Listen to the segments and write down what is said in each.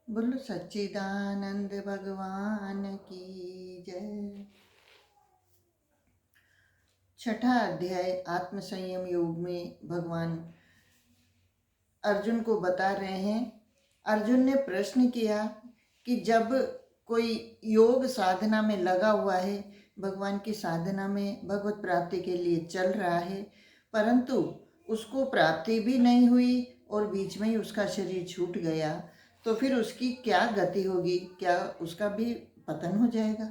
बोलो सच्चिदानंद भगवान की जय। छठा अध्याय आत्म संयम योग में भगवान अर्जुन को बता रहे हैं। अर्जुन ने प्रश्न किया कि जब कोई योग साधना में लगा हुआ है, भगवान की साधना में भगवत प्राप्ति के लिए चल रहा है, परंतु उसको प्राप्ति भी नहीं हुई और बीच में ही उसका शरीर छूट गया, तो फिर उसकी क्या गति होगी? क्या उसका भी पतन हो जाएगा?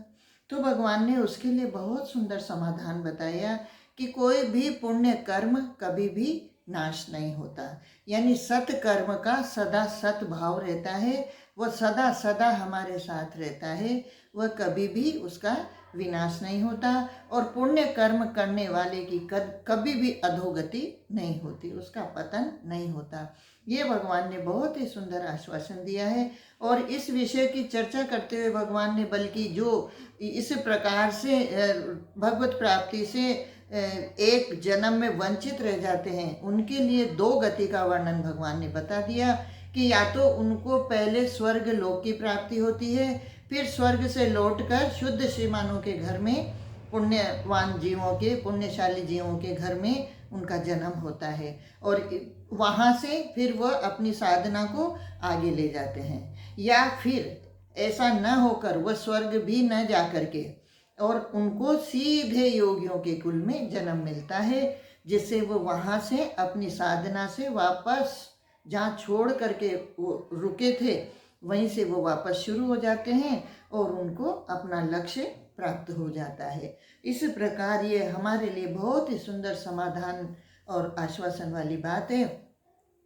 तो भगवान ने उसके लिए बहुत सुंदर समाधान बताया कि कोई भी पुण्य कर्म कभी भी नाश नहीं होता, यानी सत कर्म का सदा सत भाव रहता है, वह सदा सदा हमारे साथ रहता है, वह कभी भी उसका विनाश नहीं होता और पुण्य कर्म करने वाले की कभी भी अधोगति नहीं होती, उसका पतन नहीं होता। ये भगवान ने बहुत ही सुंदर आश्वासन दिया है। और इस विषय की चर्चा करते हुए भगवान ने बल्कि जो इस प्रकार से भगवत प्राप्ति से एक जन्म में वंचित रह जाते हैं, उनके लिए दो गति का वर्णन भगवान ने बता दिया कि या तो उनको पहले स्वर्ग लोक की प्राप्ति होती है, फिर स्वर्ग से लौटकर शुद्ध श्रीमानों के घर में, पुण्यवान जीवों के, पुण्यशाली जीवों के घर में उनका जन्म होता है और वहाँ से फिर वह अपनी साधना को आगे ले जाते हैं, या फिर ऐसा न होकर वह स्वर्ग भी न जा करके और उनको सीधे योगियों के कुल में जन्म मिलता है, जिससे वो वहाँ से अपनी साधना से वापस जहाँ छोड़ करके वो रुके थे वहीं से वो वापस शुरू हो जाते हैं और उनको अपना लक्ष्य प्राप्त हो जाता है। इस प्रकार ये हमारे लिए बहुत ही सुंदर समाधान और आश्वासन वाली बात है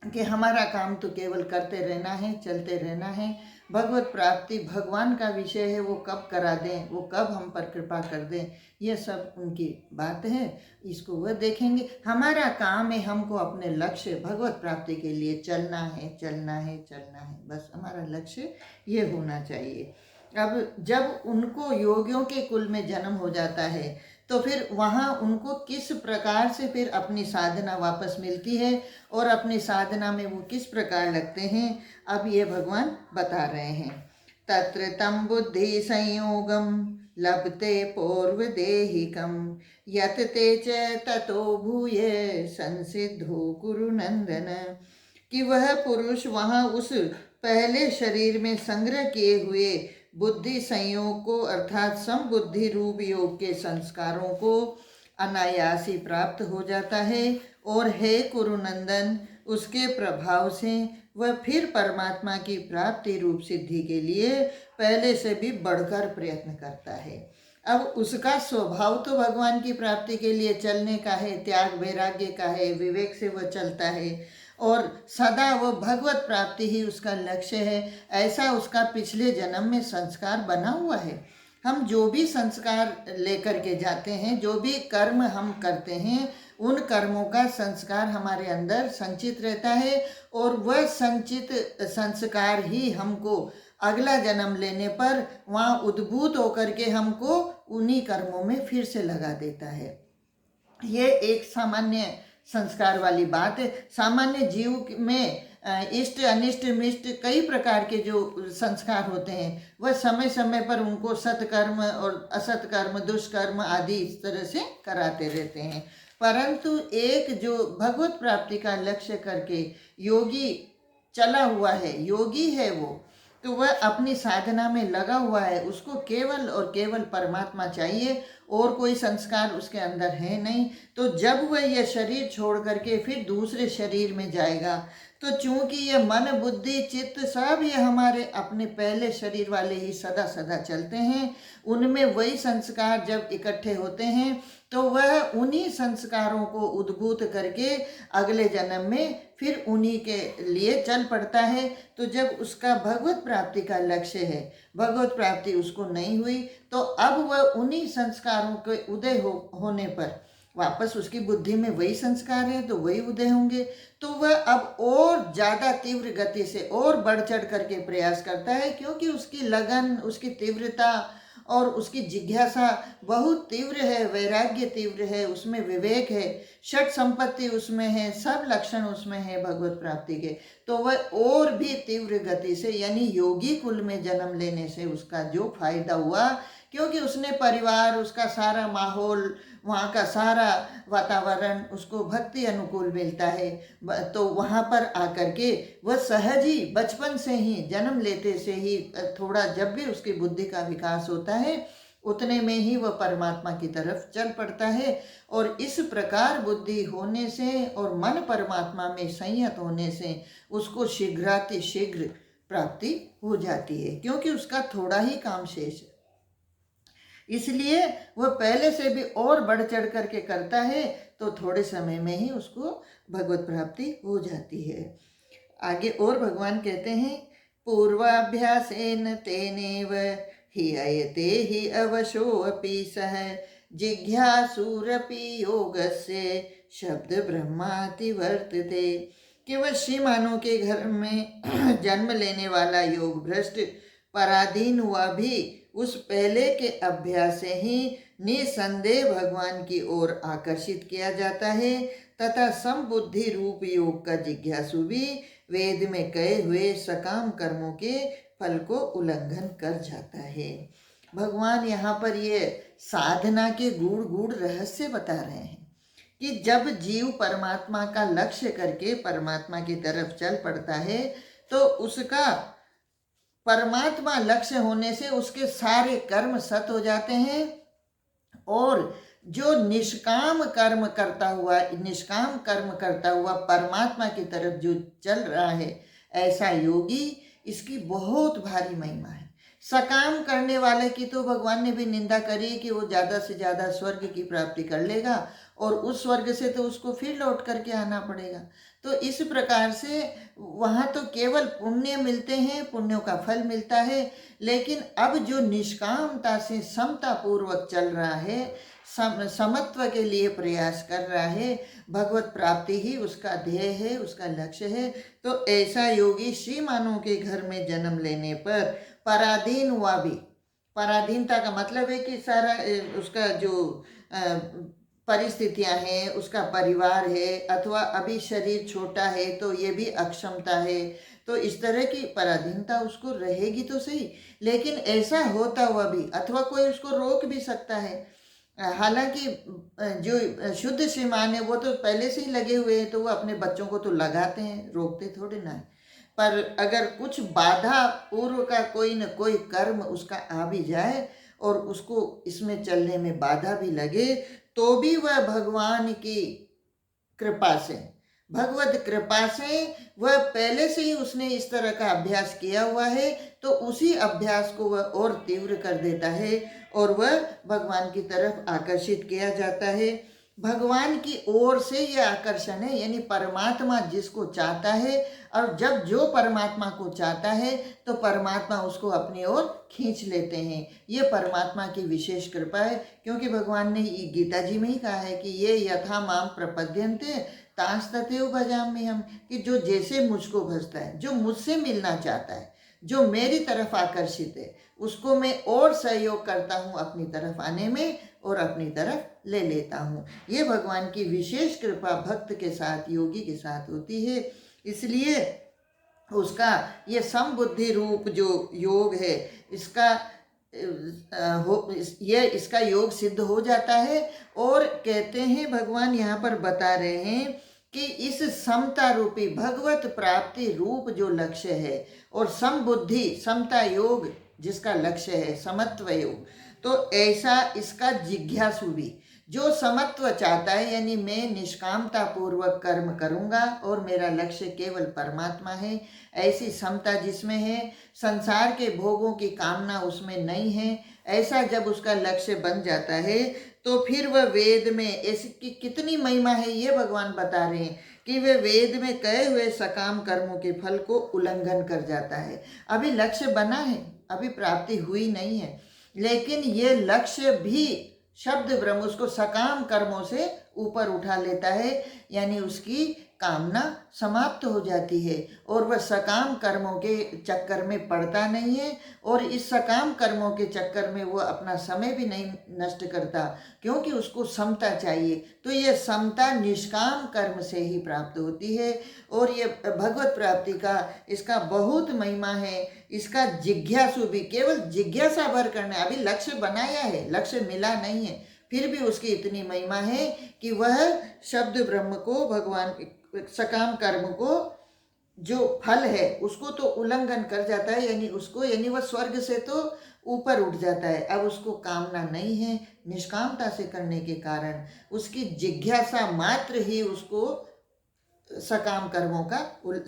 कि हमारा काम तो केवल करते रहना है, चलते रहना है। भगवत प्राप्ति भगवान का विषय है, वो कब करा दें, वो कब हम पर कृपा कर दें, ये सब उनकी बात है, इसको वह देखेंगे। हमारा काम है हमको अपने लक्ष्य भगवत प्राप्ति के लिए चलना है, चलना है, चलना है, बस हमारा लक्ष्य ये होना चाहिए। अब जब उनको योगियों के कुल में जन्म हो जाता है तो फिर वहाँ उनको किस प्रकार से फिर अपनी साधना वापस मिलती है और अपनी साधना में वो किस प्रकार लगते हैं, अब ये भगवान बता रहे हैं। तत्र तम बुद्धि संयोगम लभते पूर्व देहिकम यत ते च ततो भूय संसिद्धो कुरु नंदन, कि वह पुरुष वहाँ उस पहले शरीर में संग्रह किए हुए बुद्धि संयोग को अर्थात समबुद्धि रूप योग के संस्कारों को अनायास ही प्राप्त हो जाता है और हे कुरुनंदन, उसके प्रभाव से वह फिर परमात्मा की प्राप्ति रूप सिद्धि के लिए पहले से भी बढ़कर प्रयत्न करता है। अब उसका स्वभाव तो भगवान की प्राप्ति के लिए चलने का है, त्याग वैराग्य का है, विवेक से वह चलता है और सदा वो भगवत प्राप्ति ही उसका लक्ष्य है, ऐसा उसका पिछले जन्म में संस्कार बना हुआ है। हम जो भी संस्कार लेकर के जाते हैं, जो भी कर्म हम करते हैं, उन कर्मों का संस्कार हमारे अंदर संचित रहता है और वह संचित संस्कार ही हमको अगला जन्म लेने पर वहाँ उद्भूत होकर के हमको उन्हीं कर्मों में फिर से लगा देता है। ये एक सामान्य संस्कार वाली बात है। सामान्य जीव में इष्ट अनिष्ट मिष्ट कई प्रकार के जो संस्कार होते हैं, वह समय समय पर उनको सत्कर्म और असत्कर्म, दुष्कर्म आदि इस तरह से कराते रहते हैं, परंतु एक जो भगवत प्राप्ति का लक्ष्य करके योगी चला हुआ है, योगी है वो, तो वह अपनी साधना में लगा हुआ है, उसको केवल और केवल परमात्मा चाहिए और कोई संस्कार उसके अंदर है नहीं। तो जब वह यह शरीर छोड़ करके फिर दूसरे शरीर में जाएगा, तो चूंकि ये मन बुद्धि चित्त सब ये हमारे अपने पहले शरीर वाले ही सदा सदा चलते हैं, उनमें वही संस्कार जब इकट्ठे होते हैं तो वह उन्हीं संस्कारों को उद्भूत करके अगले जन्म में फिर उन्हीं के लिए चल पड़ता है। तो जब उसका भगवत प्राप्ति का लक्ष्य है, भगवत प्राप्ति उसको नहीं हुई, तो अब वह उन्हीं संस्कारों के उदय होने पर वापस उसकी बुद्धि में वही संस्कार है तो वही उदय होंगे, तो वह अब और ज़्यादा तीव्र गति से और बढ़ चढ़ करके प्रयास करता है, क्योंकि उसकी लगन, उसकी तीव्रता और उसकी जिज्ञासा बहुत तीव्र है, वैराग्य तीव्र है, उसमें विवेक है, षट संपत्ति उसमें है, सब लक्षण उसमें है भगवत प्राप्ति के, तो वह और भी तीव्र गति से, यानी योगी कुल में जन्म लेने से उसका जो फायदा हुआ, क्योंकि उसने परिवार, उसका सारा माहौल, वहाँ का सारा वातावरण उसको भक्ति अनुकूल मिलता है, तो वहाँ पर आकर के वह सहज ही बचपन से ही, जन्म लेते से ही थोड़ा जब भी उसकी बुद्धि का विकास होता है उतने में ही वह परमात्मा की तरफ चल पड़ता है। और इस प्रकार बुद्धि होने से और मन परमात्मा में संयत होने से उसको शीघ्रातिशीघ्र प्राप्ति हो जाती है, क्योंकि उसका थोड़ा ही काम शेष है, इसलिए वह पहले से भी और बढ़ चढ़ करके करता है, तो थोड़े समय में ही उसको भगवत प्राप्ति हो जाती है। आगे और भगवान कहते हैं, पूर्वाभ्यासेन तेनेव हि अयते हि अवशोऽपि सः जिज्ञासुरपि योगस्य शब्द ब्रह्माति वर्तते। कि वह श्रीमानों के घर में जन्म लेने वाला योग भ्रष्ट पराधीन हुआ भी उस पहले के अभ्यास से ही निसंदेह भगवान की ओर आकर्षित किया जाता है, तथा समबुद्धि रूप योग का जिज्ञासु भी वेद में कहे हुए सकाम कर्मों के फल को उल्लंघन कर जाता है। भगवान यहाँ पर ये साधना के गूढ़ रहस्य बता रहे हैं कि जब जीव परमात्मा का लक्ष्य करके परमात्मा की तरफ चल पड़ता है, तो उसका परमात्मा लक्ष्य होने से उसके सारे कर्म सत हो जाते हैं, और जो निष्काम कर्म करता हुआ परमात्मा की तरफ जो चल रहा है, ऐसा योगी, इसकी बहुत भारी महिमा है। सकाम करने वाले की तो भगवान ने भी निंदा करी कि वो ज़्यादा से ज़्यादा स्वर्ग की प्राप्ति कर लेगा, और उस स्वर्ग से तो उसको फिर लौट करके आना पड़ेगा। तो इस प्रकार से वहाँ तो केवल पुण्य मिलते हैं, पुण्यों का फल मिलता है, लेकिन अब जो निष्कामता से समता पूर्वक चल रहा है, समत्व के लिए प्रयास कर रहा है, भगवत प्राप्ति ही उसका ध्येय है, उसका लक्ष्य है, तो ऐसा योगी श्रीमानों के घर में जन्म लेने पर पराधीन हुआ भी, पराधीनता का मतलब है कि सारा उसका जो परिस्थितियां हैं, उसका परिवार है, अथवा अभी शरीर छोटा है तो ये भी अक्षमता है, तो इस तरह की पराधीनता उसको रहेगी तो सही, लेकिन ऐसा होता हुआ भी, अथवा कोई उसको रोक भी सकता है। हालांकि जो शुद्ध श्रीमान है वो तो पहले से ही लगे हुए हैं, तो वो अपने बच्चों को तो लगाते हैं, रोकते थोड़े ना है। पर अगर कुछ बाधा पूर्व का कोई न कोई कर्म उसका आ भी जाए और उसको इसमें चलने में बाधा भी लगे, तो भी वह भगवान की कृपा से, भगवत कृपा से, वह पहले से ही उसने इस तरह का अभ्यास किया हुआ है, तो उसी अभ्यास को वह और तीव्र कर देता है और वह भगवान की तरफ आकर्षित किया जाता है। भगवान की ओर से यह आकर्षण है, यानी परमात्मा जिसको चाहता है, और जब जो परमात्मा को चाहता है तो परमात्मा उसको अपनी ओर खींच लेते हैं। ये परमात्मा की विशेष कृपा है, क्योंकि भगवान ने गीता जी में ही कहा है कि ये यथा माम प्रपद्यन्ते तांस तथैव भजामि हम, कि जो जैसे मुझको भजता है, जो मुझसे मिलना चाहता है, जो मेरी तरफ आकर्षित है, उसको मैं और सहयोग करता हूँ अपनी तरफ आने में और अपनी तरफ ले लेता हूँ। ये भगवान की विशेष कृपा भक्त के साथ, योगी के साथ होती है, इसलिए उसका ये समबुद्धि रूप जो योग है, इसका योग सिद्ध हो जाता है। और कहते हैं भगवान यहाँ पर बता रहे हैं कि इस समता रूपी भगवत प्राप्ति रूप जो लक्ष्य है, और समबुद्धि, समता योग जिसका लक्ष्य है, समत्व योग, तो ऐसा इसका जिज्ञासु भी जो समत्व चाहता है, यानी मैं निष्कामता पूर्वक कर्म करूँगा और मेरा लक्ष्य केवल परमात्मा है, ऐसी समता जिसमें है, संसार के भोगों की कामना उसमें नहीं है, ऐसा जब उसका लक्ष्य बन जाता है, तो फिर वह वेद में इसकी कितनी महिमा है ये भगवान बता रहे हैं कि वे वेद में कहे हुए सकाम कर्मों के फल को उल्लंघन कर जाता है। अभी लक्ष्य बना है, अभी प्राप्ति हुई नहीं है, लेकिन ये लक्ष्य भी शब्द ब्रह्म उसको सकाम कर्मों से ऊपर उठा लेता है, यानी उसकी कामना समाप्त हो जाती है और वह सकाम कर्मों के चक्कर में पड़ता नहीं है, और इस सकाम कर्मों के चक्कर में वो अपना समय भी नहीं नष्ट करता, क्योंकि उसको समता चाहिए। तो ये समता निष्काम कर्म से ही प्राप्त होती है, और ये भगवत प्राप्ति का इसका बहुत महिमा है। इसका जिज्ञासु भी केवल जिज्ञासा भर करना, अभी लक्ष्य बनाया है, लक्ष्य मिला नहीं है, फिर भी उसकी इतनी महिमा है कि वह शब्द ब्रह्म को, भगवान सकाम कर्म को जो फल है उसको तो उल्लंघन कर जाता है, यानी वह स्वर्ग से तो ऊपर उठ जाता है। अब उसको कामना नहीं है, निष्कामता से करने के कारण उसकी जिज्ञासा मात्र ही उसको सकाम कर्मों का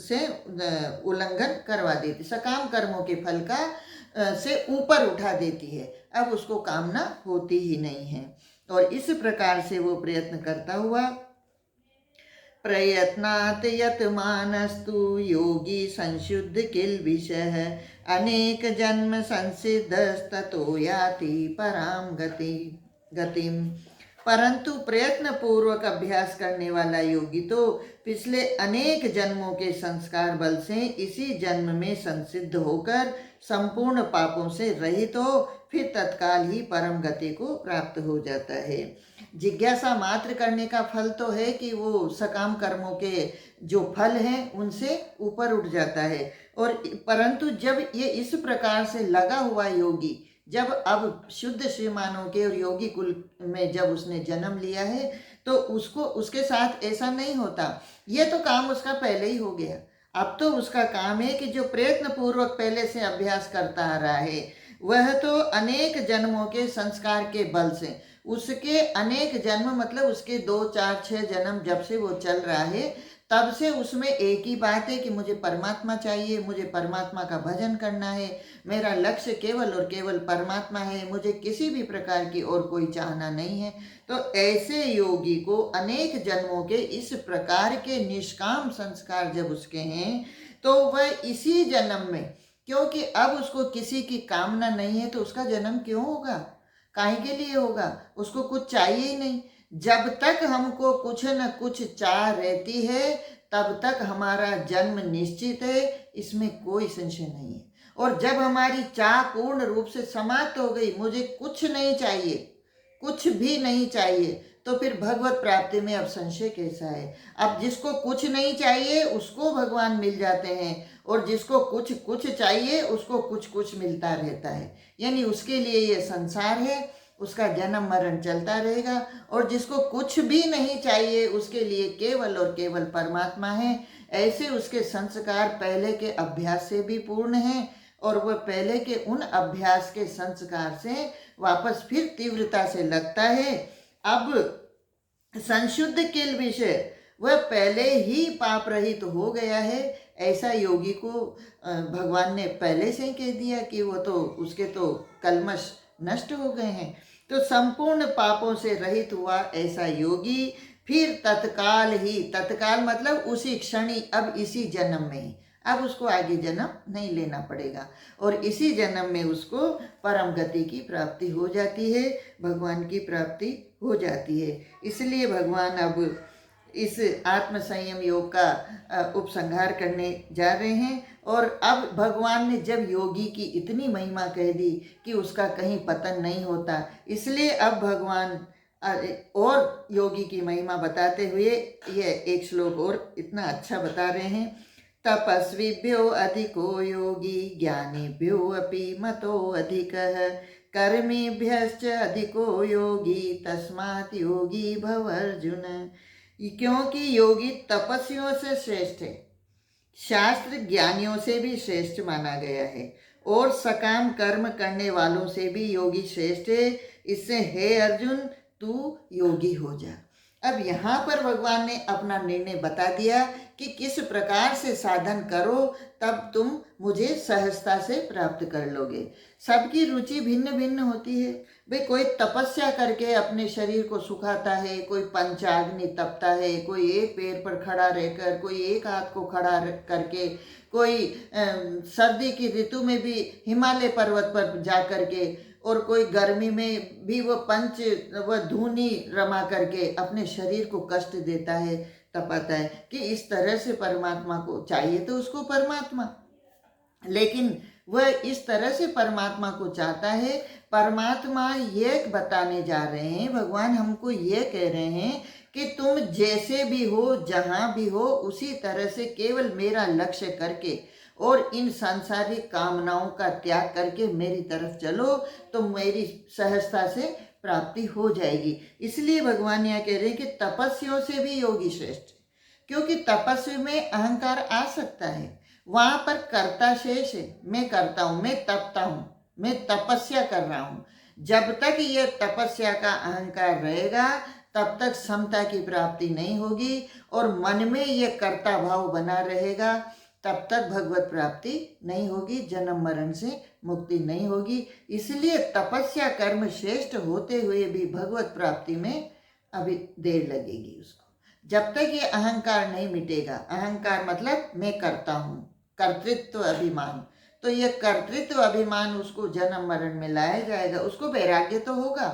से उल्लंघन करवा देती, सकाम कर्मों के फल का से ऊपर उठा देती है। अब उसको कामना होती ही नहीं है, और इस प्रकार से वो प्रयत्न करता हुआ प्रयत्नात् यत मानस्तु योगी संशुद्ध किल्बिषः अनेक जन्म संसिद्धस्ततो याति पराम गतिम। परंतु प्रयत्न पूर्वक अभ्यास करने वाला योगी तो पिछले अनेक जन्मों के संस्कार बल से इसी जन्म में संसिद्ध होकर संपूर्ण पापों से रहित हो फिर तत्काल ही परम गति को प्राप्त हो जाता है। जिज्ञासा मात्र करने का फल तो है कि वो सकाम कर्मों के जो फल हैं उनसे ऊपर उठ जाता है, और परंतु जब ये इस प्रकार से लगा हुआ योगी, जब अब शुद्ध श्रीमानों के और योगी कुल में जब उसने जन्म लिया है, तो उसको उसके साथ ऐसा नहीं होता। ये तो काम उसका पहले ही हो गया। अब तो उसका काम है कि जो प्रयत्न पूर्वक पहले से अभ्यास करता आ रहा है, वह तो अनेक जन्मों के संस्कार के बल से, उसके अनेक जन्म मतलब उसके 2, 4, 6 जन्म जब से वो चल रहा है, तब से उसमें एक ही बात है कि मुझे परमात्मा चाहिए, मुझे परमात्मा का भजन करना है, मेरा लक्ष्य केवल और केवल परमात्मा है, मुझे किसी भी प्रकार की और कोई चाहना नहीं है। तो ऐसे योगी को अनेक जन्मों के इस प्रकार के निष्काम संस्कार जब उसके हैं, तो वह इसी जन्म में, क्योंकि अब उसको किसी की कामना नहीं है, तो उसका जन्म क्यों होगा, काहे के लिए होगा, उसको कुछ चाहिए ही नहीं। जब तक हमको कुछ न कुछ चाह रहती है तब तक हमारा जन्म निश्चित है, इसमें कोई संशय नहीं है। और जब हमारी चाह पूर्ण रूप से समाप्त हो गई, मुझे कुछ नहीं चाहिए, कुछ भी नहीं चाहिए, तो फिर भगवत प्राप्ति में अब संशय कैसा है। अब जिसको कुछ नहीं चाहिए उसको भगवान मिल जाते हैं, और जिसको कुछ कुछ चाहिए उसको कुछ कुछ मिलता रहता है, यानी उसके लिए ये संसार है, उसका जन्म मरण चलता रहेगा। और जिसको कुछ भी नहीं चाहिए उसके लिए केवल और केवल परमात्मा है। ऐसे उसके संस्कार पहले के अभ्यास से भी पूर्ण हैं, और वह पहले के उन अभ्यास के संस्कार से वापस फिर तीव्रता से लगता है। अब संशुद्ध किल विषय, वह पहले ही पाप रहित हो गया है, ऐसा योगी को भगवान ने पहले से ही कह दिया कि वो तो उसके तो कलमश नष्ट हो गए हैं। तो संपूर्ण पापों से रहित हुआ ऐसा योगी फिर तत्काल ही, तत्काल मतलब उसी क्षण ही, अब इसी जन्म में ही, अब उसको आगे जन्म नहीं लेना पड़ेगा, और इसी जन्म में उसको परम गति की प्राप्ति हो जाती है, भगवान की प्राप्ति हो जाती है। इसलिए भगवान अब इस आत्म संयम योग का उपसंहार करने जा रहे हैं। और अब भगवान ने जब योगी की इतनी महिमा कह दी कि उसका कहीं पतन नहीं होता, इसलिए अब भगवान और योगी की महिमा बताते हुए ये एक श्लोक और इतना अच्छा बता रहे हैं। तपस्विभ्यो अधिको योगी ज्ञानीभ्यो अपि मतो अधिकः कर्मीभ्यश्च अधिको योगी तस्मात् योगी भव अर्जुन। क्योंकि योगी तपस्वियों से श्रेष्ठ है, शास्त्र ज्ञानियों से भी श्रेष्ठ माना गया है, और सकाम कर्म करने वालों से भी योगी श्रेष्ठ है। इससे हे अर्जुन तू योगी हो जा। अब यहाँ पर भगवान ने अपना निर्णय बता दिया कि किस प्रकार से साधन करो तब तुम मुझे सहजता से प्राप्त कर लोगे। सबकी रुचि भिन्न भिन्न होती है भाई, कोई तपस्या करके अपने शरीर को सुखाता है, कोई पंचाग्नि तपता है, कोई एक पैर पर खड़ा रहकर, कोई एक हाथ को खड़ा करके, कोई सर्दी की ऋतु में भी हिमालय पर्वत पर जा करके, और कोई गर्मी में भी वह धूनी रमा करके अपने शरीर को कष्ट देता है। तपाता है कि इस तरह से परमात्मा को चाहिए तो उसको परमात्मा, लेकिन वह इस तरह से परमात्मा को चाहता है। परमात्मा ये बताने जा रहे हैं, भगवान हमको ये कह रहे हैं कि तुम जैसे भी हो, जहाँ भी हो, उसी तरह से केवल मेरा लक्ष्य करके और इन सांसारिक कामनाओं का त्याग करके मेरी तरफ चलो तो मेरी सहजता से प्राप्ति हो जाएगी। इसलिए भगवान यहाँ कह रहे हैं कि तपस्वियों से भी योगी श्रेष्ठ है, क्योंकि तपस्वी में अहंकार आ सकता है, वहां पर कर्ता शेष है, मैं करता हूं, मैं तपता हूं, मैं तपस्या कर रहा हूं। जब तक ये तपस्या का अहंकार रहेगा तब तक समता की प्राप्ति नहीं होगी और मन में ये कर्ता भाव बना रहेगा, तब तक भगवत प्राप्ति नहीं होगी, जन्म मरण से मुक्ति नहीं होगी। इसलिए तपस्या कर्म श्रेष्ठ होते हुए भी भगवत प्राप्ति में अभी देर लगेगी उसको, जब तक ये अहंकार नहीं मिटेगा। अहंकार मतलब मैं करता हूँ, कर्तृत्व अभिमान, तो ये कर्तृत्व अभिमान उसको जन्म मरण में लाया जाएगा। उसको वैराग्य तो होगा,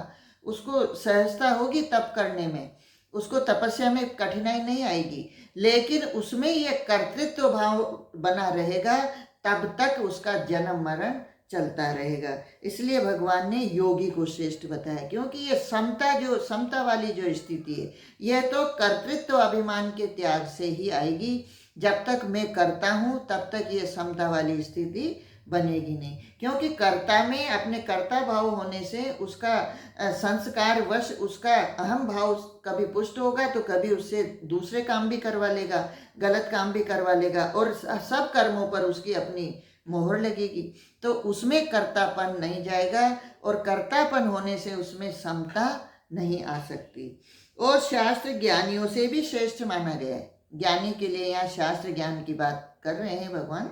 उसको सहजता होगी तप करने में, उसको तपस्या में कठिनाई नहीं आएगी, लेकिन उसमें ये कर्तृत्व भाव बना रहेगा, तब तक उसका जन्म मरण चलता रहेगा। इसलिए भगवान ने योगी को श्रेष्ठ बताया, क्योंकि ये समता वाली जो स्थिति है, यह तो कर्तृत्व अभिमान के त्याग से ही आएगी। जब तक मैं करता हूँ तब तक ये समता वाली स्थिति बनेगी नहीं, क्योंकि कर्ता में अपने कर्ता भाव होने से उसका संस्कार वश उसका अहम भाव कभी पुष्ट होगा तो कभी उससे दूसरे काम भी करवा लेगा, गलत काम भी करवा लेगा और सब कर्मों पर उसकी अपनी मोहर लगेगी, तो उसमें कर्तापन नहीं जाएगा और कर्तापन होने से उसमें समता नहीं आ सकती। और शास्त्र ज्ञानियों से भी श्रेष्ठ माना गया है। ज्ञानी के लिए यहाँ शास्त्र ज्ञान की बात कर रहे हैं भगवान।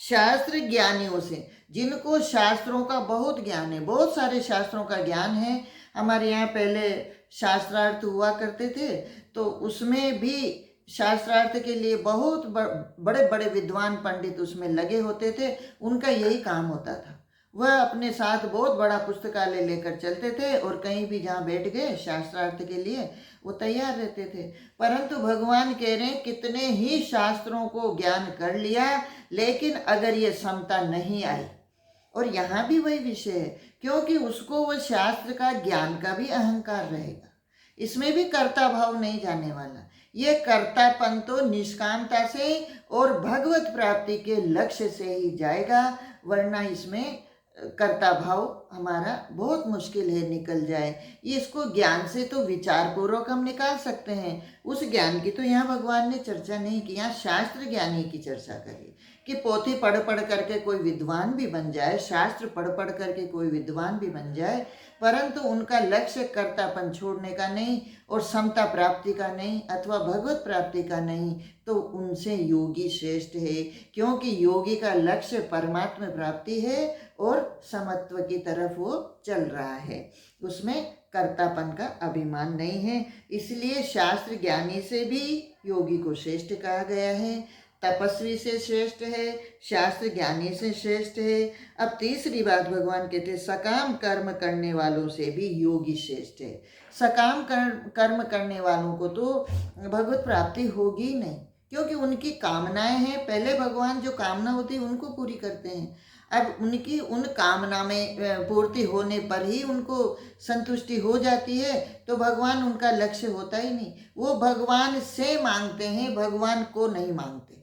शास्त्र ज्ञानियों से, जिनको शास्त्रों का बहुत ज्ञान है, बहुत सारे शास्त्रों का ज्ञान है। हमारे यहाँ पहले शास्त्रार्थ हुआ करते थे, तो उसमें भी शास्त्रार्थ के लिए बहुत बड़े बड़े विद्वान पंडित उसमें लगे होते थे। उनका यही काम होता था, वह अपने साथ बहुत बड़ा पुस्तकालय लेकर चलते थे और कहीं भी जहाँ बैठ गए शास्त्रार्थ के लिए वो तैयार रहते थे। परंतु भगवान कह रहे हैं कितने ही शास्त्रों को ज्ञान कर लिया, लेकिन अगर ये समता नहीं आई, और यहाँ भी वही विषय है, क्योंकि उसको वो शास्त्र का ज्ञान का भी अहंकार रहेगा, इसमें भी कर्ता भाव नहीं जाने वाला। ये कर्तापन तो निष्कामता से और भगवत प्राप्ति के लक्ष्य से ही जाएगा, वरना इसमें कर्ता भाव हमारा बहुत मुश्किल है निकल जाए। इसको ज्ञान से तो विचार पूर्वक हम निकाल सकते हैं, उस ज्ञान की तो यहाँ भगवान ने चर्चा नहीं की। यहाँ शास्त्र ज्ञानी की चर्चा करी कि पोथी पढ़ पढ़ करके कोई विद्वान भी बन जाए, शास्त्र पढ़ पढ़ करके कोई विद्वान भी बन जाए, परंतु उनका लक्ष्य कर्तापन छोड़ने का नहीं और समता प्राप्ति का नहीं अथवा भगवत प्राप्ति का नहीं, तो उनसे योगी श्रेष्ठ है, क्योंकि योगी का लक्ष्य परमात्मा प्राप्ति है और समत्व की तरफ वो चल रहा है, उसमें कर्तापन का अभिमान नहीं है। इसलिए शास्त्र ज्ञानी से भी योगी को श्रेष्ठ कहा गया है, तपस्वी से श्रेष्ठ है, शास्त्र ज्ञानी से श्रेष्ठ है। अब तीसरी बात भगवान कहते हैं सकाम कर्म करने वालों से भी योगी श्रेष्ठ है। सकाम कर्म करने वालों को तो भगवत प्राप्ति होगी नहीं, क्योंकि उनकी कामनाएं हैं। पहले भगवान जो कामना होती है उनको पूरी करते हैं, अब उनकी उन कामना में पूर्ति होने पर ही उनको संतुष्टि हो जाती है, तो भगवान उनका लक्ष्य होता ही नहीं। वो भगवान से मांगते हैं, भगवान को नहीं मांगते।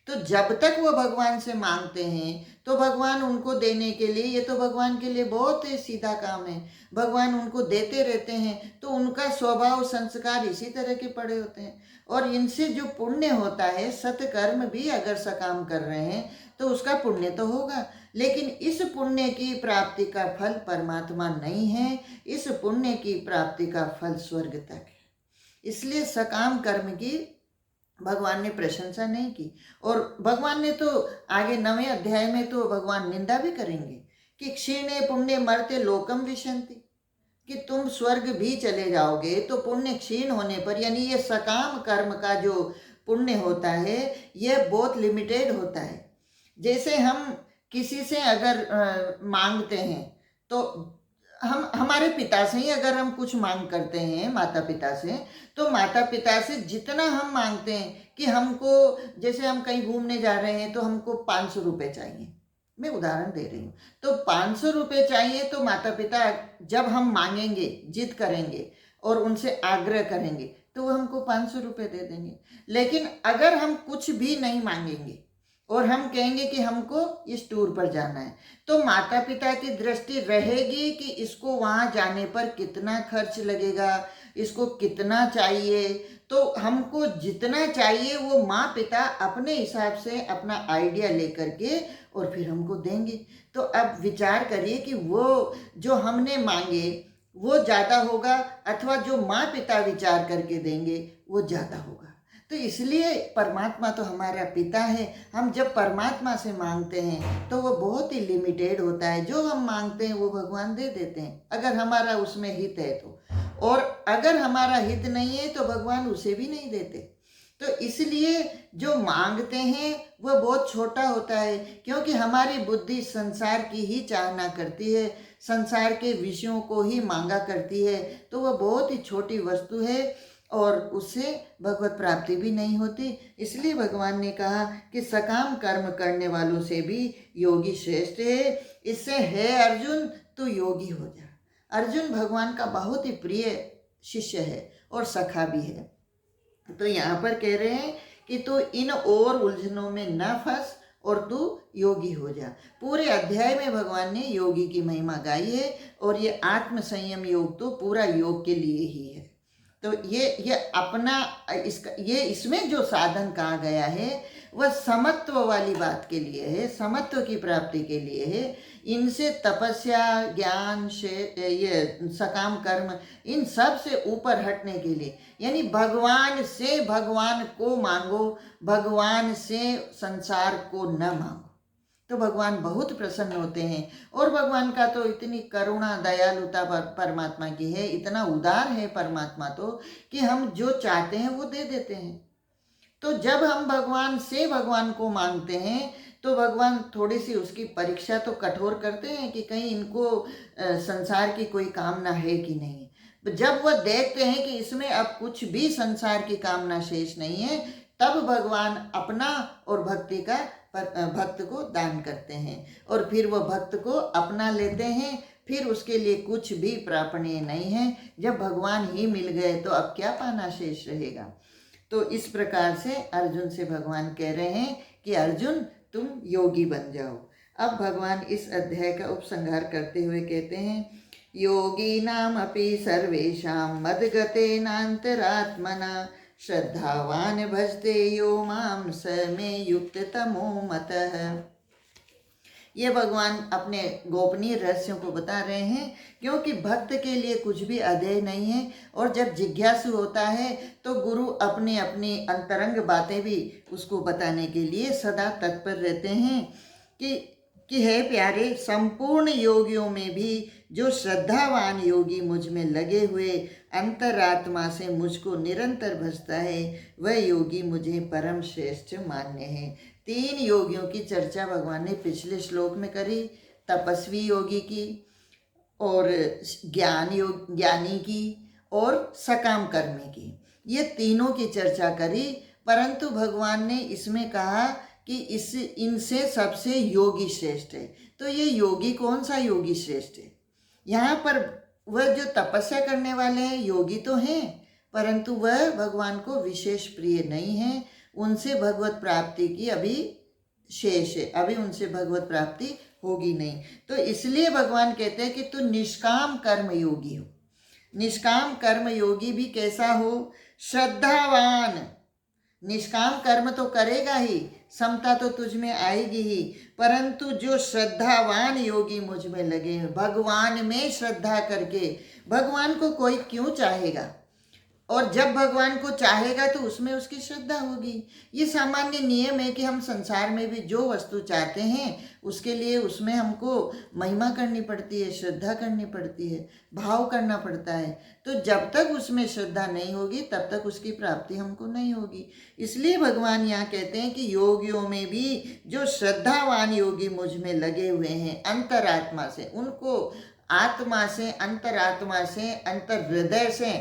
तो जब तक वो भगवान से मांगते हैं तो भगवान उनको देने के लिए, ये तो भगवान के लिए बहुत ही सीधा काम है, भगवान उनको देते रहते हैं। तो उनका स्वभाव संस्कार इसी तरह के पड़े होते हैं, और इनसे जो पुण्य होता है, सत्कर्म भी अगर सकाम कर रहे हैं तो उसका पुण्य तो होगा, लेकिन इस पुण्य की प्राप्ति का फल परमात्मा नहीं है, इस पुण्य की प्राप्ति का फल स्वर्ग तक है। इसलिए सकाम कर्म की भगवान ने प्रशंसा नहीं की। और भगवान ने तो आगे 9वें अध्याय में तो भगवान निंदा भी करेंगे कि क्षीणे पुण्य मर्त्य लोकम विशन्ति, कि तुम स्वर्ग भी चले जाओगे तो पुण्य क्षीण होने पर, यानी ये सकाम कर्म का जो पुण्य होता है ये बहुत लिमिटेड होता है। जैसे हम किसी से अगर मांगते हैं तो हम हमारे पिता से ही अगर हम कुछ मांग करते हैं माता पिता से, तो माता पिता से जितना हम मांगते हैं कि हमको, जैसे हम कहीं घूमने जा रहे हैं तो हमको 500 रुपये चाहिए, मैं उदाहरण दे रही हूँ, तो 500 रुपये चाहिए, तो माता पिता जब हम मांगेंगे, जिद करेंगे और उनसे आग्रह करेंगे, तो वो हमको 500 रुपये दे देंगे। लेकिन अगर हम कुछ भी नहीं मांगेंगे और हम कहेंगे कि हमको इस टूर पर जाना है, तो माता पिता की दृष्टि रहेगी कि इसको वहाँ जाने पर कितना खर्च लगेगा, इसको कितना चाहिए, तो हमको जितना चाहिए वो माँ पिता अपने हिसाब से अपना आइडिया लेकर के और फिर हमको देंगे। तो अब विचार करिए कि वो जो हमने मांगे वो ज़्यादा होगा अथवा जो माँ पिता विचार करके देंगे वो ज़्यादा होगा। तो इसलिए परमात्मा तो हमारा पिता है, हम जब परमात्मा से मांगते हैं तो वो बहुत ही लिमिटेड होता है, जो हम मांगते हैं वो भगवान दे देते हैं, अगर हमारा उसमें हित है तो, और अगर हमारा हित नहीं है तो भगवान उसे भी नहीं देते। तो इसलिए जो मांगते हैं वह बहुत छोटा होता है, क्योंकि हमारी बुद्धि संसार की ही चाहना करती है, संसार के विषयों को ही मांगा करती है, तो वह बहुत ही छोटी वस्तु है और उससे भगवत प्राप्ति भी नहीं होती। इसलिए भगवान ने कहा कि सकाम कर्म करने वालों से भी योगी श्रेष्ठ है। इससे है अर्जुन तू योगी हो जा। अर्जुन भगवान का बहुत ही प्रिय शिष्य है और सखा भी है। तो यहाँ पर कह रहे हैं कि तू इन और उलझनों में न फंस और तू योगी हो जा। पूरे अध्याय में भगवान ने योगी की महिमा गाई है, और ये आत्म संयम योग तो पूरा योग के लिए ही है। तो ये अपना ये इसमें जो साधन कहा गया है वह समत्व वाली बात के लिए है, समत्व की प्राप्ति के लिए है। इनसे तपस्या, ज्ञान से ये सकाम कर्म, इन सब से ऊपर हटने के लिए, यानी भगवान से भगवान को मांगो, भगवान से संसार को न मांगो, तो भगवान बहुत प्रसन्न होते हैं। और भगवान का तो इतनी करुणा दयालुता परमात्मा की है, इतना उदार है परमात्मा तो, कि हम जो चाहते हैं वो दे देते हैं। तो जब हम भगवान से भगवान को मांगते हैं तो भगवान थोड़ी सी उसकी परीक्षा तो कठोर करते हैं कि कहीं इनको संसार की कोई कामना है कि नहीं। जब वह देखते हैं कि इसमें अब कुछ भी संसार की कामना शेष नहीं है, तब भगवान अपना और भक्ति का भक्त को दान करते हैं, और फिर वह भक्त को अपना लेते हैं। फिर उसके लिए कुछ भी प्रापणीय नहीं है। जब भगवान ही मिल गए तो अब क्या पाना शेष रहेगा। तो इस प्रकार से अर्जुन से भगवान कह रहे हैं कि अर्जुन तुम योगी बन जाओ। अब भगवान इस अध्याय का उपसंहार करते हुए कहते हैं, योगी नाम अपि सर्वेषां मद्गतेनान्तरात्मना श्रद्धावान भजते यो माम स मे युक्त तमो मतः। ये भगवान अपने गोपनीय रहस्यों को बता रहे हैं, क्योंकि भक्त के लिए कुछ भी अधेय नहीं है। और जब जिज्ञासु होता है तो गुरु अपनी अपनी अंतरंग बातें भी उसको बताने के लिए सदा तत्पर रहते हैं कि हे प्यारे, संपूर्ण योगियों में भी जो श्रद्धावान योगी मुझ में लगे हुए अंतरात्मा से मुझको निरंतर भजता है, वह योगी मुझे परम श्रेष्ठ मान्य है। 3 योगियों की चर्चा भगवान ने पिछले श्लोक में करी, तपस्वी योगी की, और ज्ञानी की, और सकाम कर्मी की। ये तीनों की चर्चा करी, परंतु भगवान ने इसमें कहा कि इनसे सबसे योगी श्रेष्ठ है। तो ये योगी कौन सा योगी श्रेष्ठ है? यहाँ पर वह जो तपस्या करने वाले हैं योगी तो हैं, परंतु वह भगवान को विशेष प्रिय नहीं है। उनसे भगवत प्राप्ति की अभी शेष है, अभी उनसे भगवत प्राप्ति होगी नहीं। तो इसलिए भगवान कहते हैं कि तू निष्काम कर्म योगी हो। निष्काम कर्म योगी भी कैसा हो? श्रद्धावान। निष्काम कर्म तो करेगा ही, समता तो तुझ में आएगी ही, परंतु जो श्रद्धावान योगी मुझ में लगे हैं, भगवान में श्रद्धा करके, भगवान को कोई क्यों चाहेगा, और जब भगवान को चाहेगा तो उसमें उसकी श्रद्धा होगी। ये सामान्य नियम है कि हम संसार में भी जो वस्तु चाहते हैं उसके लिए उसमें हमको महिमा करनी पड़ती है, श्रद्धा करनी पड़ती है, भाव करना पड़ता है। तो जब तक उसमें श्रद्धा नहीं होगी तब तक उसकी प्राप्ति हमको नहीं होगी। इसलिए भगवान यहाँ कहते हैं कि योगियों में भी जो श्रद्धावान योगी मुझ में लगे हुए हैं अंतरात्मा से, उनको आत्मा से, अंतरात्मा से, अंतर हृदय से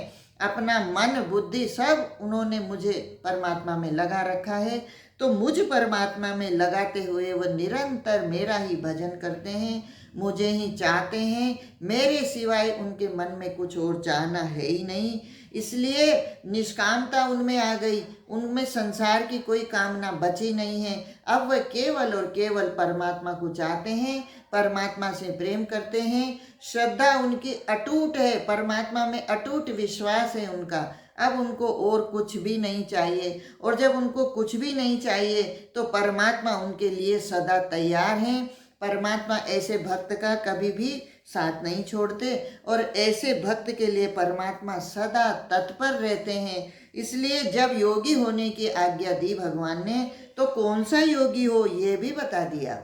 अपना मन बुद्धि सब उन्होंने मुझे परमात्मा में लगा रखा है। तो मुझ परमात्मा में लगाते हुए वह निरंतर मेरा ही भजन करते हैं, मुझे ही चाहते हैं, मेरे सिवाय उनके मन में कुछ और चाहना है ही नहीं। इसलिए निष्कामता उनमें आ गई, उनमें संसार की कोई कामना बची नहीं है। अब वह केवल और केवल परमात्मा को चाहते हैं, परमात्मा से प्रेम करते हैं, श्रद्धा उनकी अटूट है, परमात्मा में अटूट विश्वास है उनका। अब उनको और कुछ भी नहीं चाहिए, और जब उनको कुछ भी नहीं चाहिए तो परमात्मा उनके लिए सदा तैयार हैं। परमात्मा ऐसे भक्त का कभी भी साथ नहीं छोड़ते, और ऐसे भक्त के लिए परमात्मा सदा तत्पर रहते हैं। इसलिए जब योगी होने की आज्ञा दी भगवान ने, तो कौन सा योगी हो ये भी बता दिया।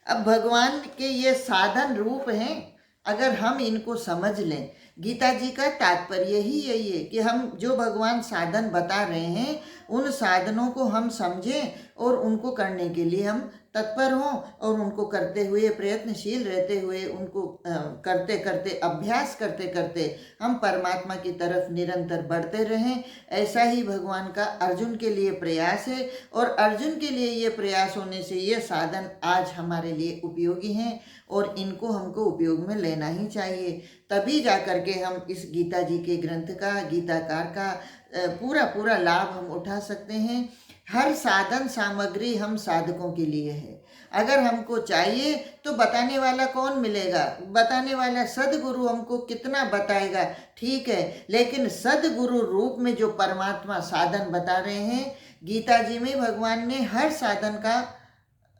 अब भगवान के ये साधन रूप हैं, अगर हम इनको समझ लें, गीता जी का तात्पर्य ही यही है कि हम जो भगवान साधन बता रहे हैं उन साधनों को हम समझें और उनको करने के लिए हम तत्पर हों, और उनको करते हुए, प्रयत्नशील रहते हुए, उनको करते करते, अभ्यास करते करते हम परमात्मा की तरफ निरंतर बढ़ते रहें। ऐसा ही भगवान का अर्जुन के लिए प्रयास है, और अर्जुन के लिए ये प्रयास होने से ये साधन आज हमारे लिए उपयोगी हैं, और इनको हमको उपयोग में लेना ही चाहिए। तभी जा कर के हम इस गीता जी के ग्रंथ का, गीताकार का पूरा पूरा लाभ हम उठा सकते हैं। हर साधन सामग्री हम साधकों के लिए है। अगर हमको चाहिए तो बताने वाला कौन मिलेगा? बताने वाला सदगुरु हमको कितना बताएगा, ठीक है, लेकिन सदगुरु रूप में जो परमात्मा साधन बता रहे हैं, गीता जी में भगवान ने हर साधन का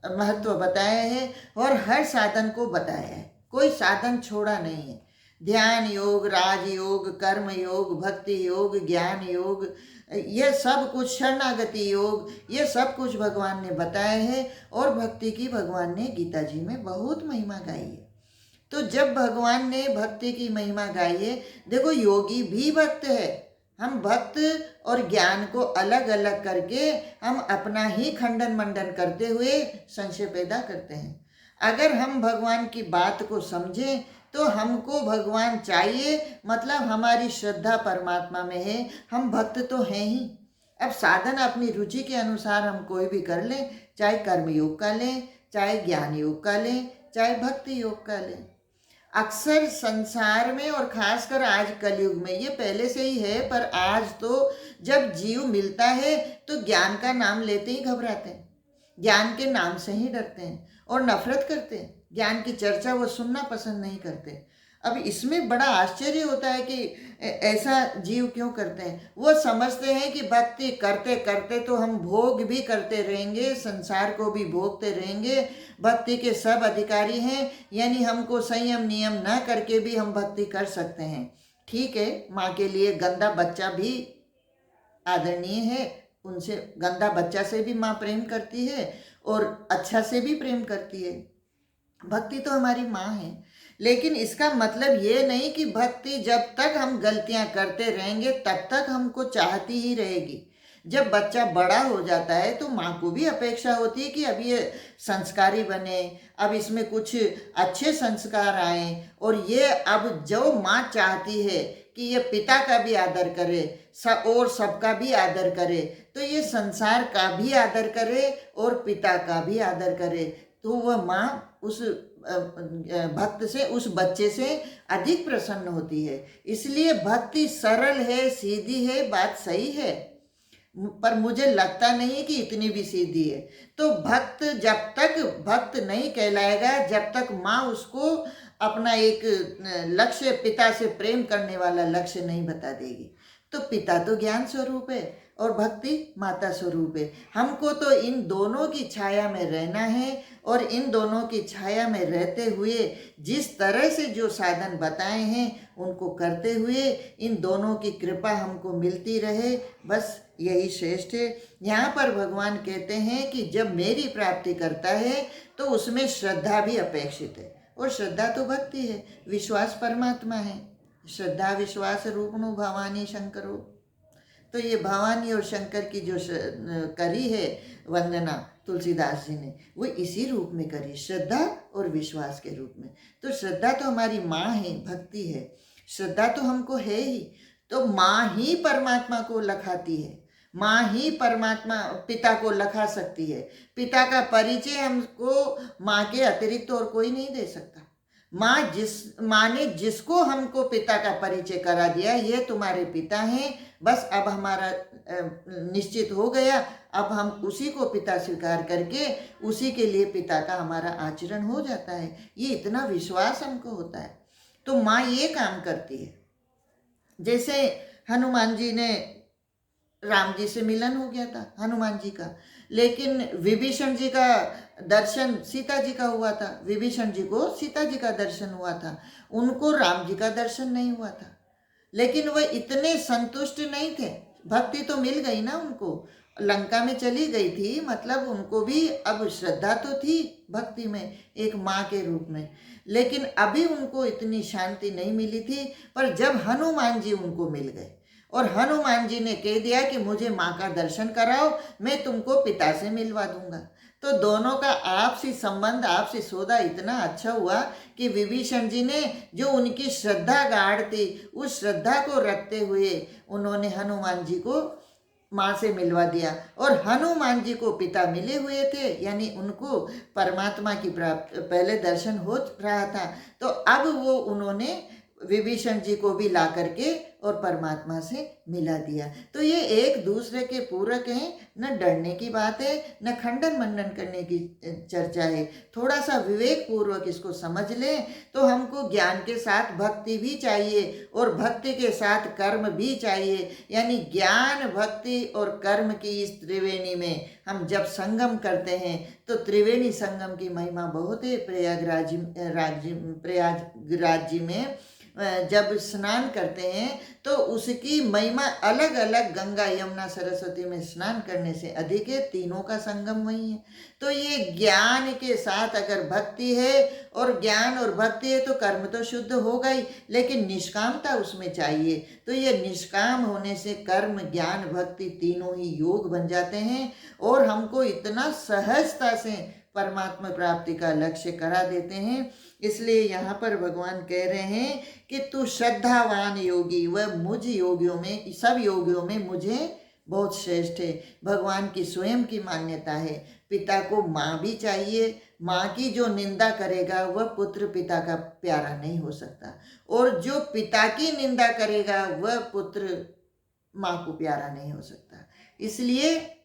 महत्व बताया है और हर साधन को बताया है, कोई साधन छोड़ा नहीं है। ध्यान योग, राजयोग, कर्म योग, भक्ति योग, ज्ञान योग, ये सब कुछ, शरणागति योग, ये सब कुछ भगवान ने बताया है। और भक्ति की भगवान ने गीता जी में बहुत महिमा गाई है। तो जब भगवान ने भक्ति की महिमा गाई है, देखो योगी भी भक्त है। हम भक्त और ज्ञान को अलग अलग करके हम अपना ही खंडन मंडन करते हुए संशय पैदा करते हैं। अगर हम भगवान की बात को समझें तो हमको भगवान चाहिए, मतलब हमारी श्रद्धा परमात्मा में है, हम भक्त तो हैं ही। अब साधन अपनी रुचि के अनुसार हम कोई भी कर लें, चाहे कर्म योग का लें, चाहे ज्ञान योग का लें, चाहे भक्ति योग का लें। अक्सर संसार में और खासकर आज कलयुग में, ये पहले से ही है, पर आज तो जब जीव मिलता है तो ज्ञान का नाम लेते ही घबराते हैं, ज्ञान के नाम से ही डरते हैं और नफरत करते हैं। ज्ञान की चर्चा वो सुनना पसंद नहीं करते। अब इसमें बड़ा आश्चर्य होता है कि ऐसा जीव क्यों करते हैं। वो समझते हैं कि भक्ति करते करते तो हम भोग भी करते रहेंगे, संसार को भी भोगते रहेंगे, भक्ति के सब अधिकारी हैं, यानी हमको संयम नियम न करके भी हम भक्ति कर सकते हैं। ठीक है, माँ के लिए गंदा बच्चा भी आदरणीय है, उनसे, गंदा बच्चा से भी माँ प्रेम करती है और अच्छा से भी प्रेम करती है। भक्ति तो हमारी माँ है, लेकिन इसका मतलब ये नहीं कि भक्ति जब तक हम गलतियां करते रहेंगे तब तक हमको चाहती ही रहेगी। जब बच्चा बड़ा हो जाता है तो माँ को भी अपेक्षा होती है कि अब ये संस्कारी बने, अब इसमें कुछ अच्छे संस्कार आए, और ये अब जो माँ चाहती है कि ये पिता का भी आदर करे और सबका भी आदर करे, तो ये संसार का भी आदर करे और पिता का भी आदर करे, तो वह माँ उस भक्त से, उस बच्चे से अधिक प्रसन्न होती है। इसलिए भक्ति सरल है, सीधी है, बात सही है, पर मुझे लगता नहीं कि इतनी भी सीधी है। तो भक्त जब तक भक्त नहीं कहलाएगा, जब तक माँ उसको अपना एक लक्ष्य, पिता से प्रेम करने वाला लक्ष्य नहीं बता देगी। तो पिता तो ज्ञान स्वरूप है और भक्ति माता स्वरूप है। हमको तो इन दोनों की छाया में रहना है, और इन दोनों की छाया में रहते हुए जिस तरह से जो साधन बताए हैं उनको करते हुए इन दोनों की कृपा हमको मिलती रहे, बस यही श्रेष्ठ है। यहाँ पर भगवान कहते हैं कि जब मेरी प्राप्ति करता है तो उसमें श्रद्धा भी अपेक्षित है, और श्रद्धा तो भक्ति है, विश्वास परमात्मा है। श्रद्धा विश्वास रूपनो भवानी शंकरो। तो ये भवानी और शंकर की जो करी है वंदना तुलसीदास जी ने, वो इसी रूप में करी, श्रद्धा और विश्वास के रूप में। तो श्रद्धा तो हमारी माँ है, भक्ति है, श्रद्धा तो हमको है ही। तो माँ ही परमात्मा को लखाती है, माँ ही परमात्मा पिता को लखा सकती है। पिता का परिचय हमको माँ के अतिरिक्त और कोई नहीं दे सकता। माँ ने जिसको हमको पिता का परिचय करा दिया, ये तुम्हारे पिता हैं, बस अब हमारा निश्चित हो गया, अब हम उसी को पिता स्वीकार करके उसी के लिए पिता का हमारा आचरण हो जाता है। ये इतना विश्वास हमको होता है। तो माँ ये काम करती है। जैसे हनुमान जी ने, राम जी से मिलन हो गया था हनुमान जी का, लेकिन विभीषण जी का दर्शन सीता जी का हुआ था। विभीषण जी को सीता जी का दर्शन हुआ था, उनको राम जी का दर्शन नहीं हुआ था। लेकिन वह इतने संतुष्ट नहीं थे। भक्ति तो मिल गई ना उनको, लंका में चली गई थी, मतलब उनको भी अब श्रद्धा तो थी भक्ति में एक माँ के रूप में, लेकिन अभी उनको इतनी शांति नहीं मिली थी। पर जब हनुमान जी उनको मिल गए और हनुमान जी ने कह दिया कि मुझे माँ का दर्शन कराओ, मैं तुमको पिता से मिलवा दूंगा, तो दोनों का आपसी संबंध, आपसी सौदा इतना अच्छा हुआ कि विभीषण जी ने जो उनकी श्रद्धा गाढ़ थी, उस श्रद्धा को रखते हुए उन्होंने हनुमान जी को माँ से मिलवा दिया। और हनुमान जी को पिता मिले हुए थे, यानी उनको परमात्मा की प्राप्त पहले दर्शन हो रहा था, तो अब वो उन्होंने विभीषण जी को भी ला करके और परमात्मा से मिला दिया। तो ये एक दूसरे के पूरक हैं, न डरने की बात है, न खंडन मंडन करने की चर्चा है। थोड़ा सा विवेक पूर्वक इसको समझ लें तो हमको ज्ञान के साथ भक्ति भी चाहिए और भक्ति के साथ कर्म भी चाहिए। यानी ज्ञान, भक्ति और कर्म की इस त्रिवेणी में हम जब संगम करते हैं तो त्रिवेणी संगम की महिमा बहुत है। प्रयागराज जी में जब स्नान करते हैं तो उसकी महिमा अलग अलग, गंगा यमुना सरस्वती में स्नान करने से अधिक है। तीनों का संगम वही है। तो ये ज्ञान के साथ अगर भक्ति है, और ज्ञान और भक्ति है तो कर्म तो शुद्ध होगा ही, लेकिन निष्कामता उसमें चाहिए। तो ये निष्काम होने से कर्म, ज्ञान, भक्ति तीनों ही योग बन जाते हैं और हमको इतना सहजता से परमात्मा प्राप्ति का लक्ष्य करा देते हैं। इसलिए यहाँ पर भगवान कह रहे हैं कि तू श्रद्धावान योगी, वह मुझ योगियों में, सब योगियों में मुझे बहुत श्रेष्ठ है। भगवान की स्वयं की मान्यता है, पिता को माँ भी चाहिए। माँ की जो निंदा करेगा वह पुत्र पिता का प्यारा नहीं हो सकता, और जो पिता की निंदा करेगा वह पुत्र माँ को प्यारा नहीं हो सकता। इसलिए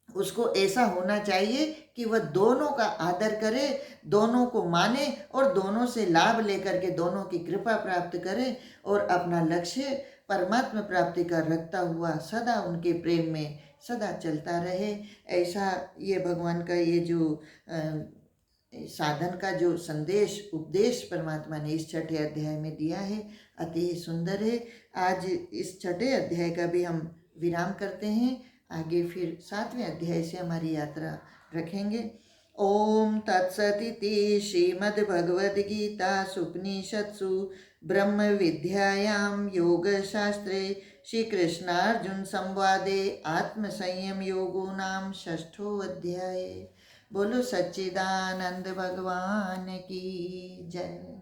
उसको ऐसा होना चाहिए कि वह दोनों का आदर करे, दोनों को माने और दोनों से लाभ लेकर के दोनों की कृपा प्राप्त करे और अपना लक्ष्य परमात्मा प्राप्ति का रखता हुआ सदा उनके प्रेम में सदा चलता रहे। ऐसा ये भगवान का ये जो साधन का जो संदेश, उपदेश परमात्मा ने इस छठे अध्याय में दिया है, अति सुंदर है। आज इस छठे अध्याय का भी हम विराम करते हैं। आगे फिर 7वें अध्याय से हमारी यात्रा रखेंगे। ओम तत्सदिति श्रीमद्भगवद्गीतासु उपनिषत्सु ब्रह्म विद्यायां योगशास्त्रे श्रीकृष्णार्जुन संवादे आत्मसंयम योगो नाम 6ठो अध्याय। बोलो सच्चिदानंद भगवान की जय।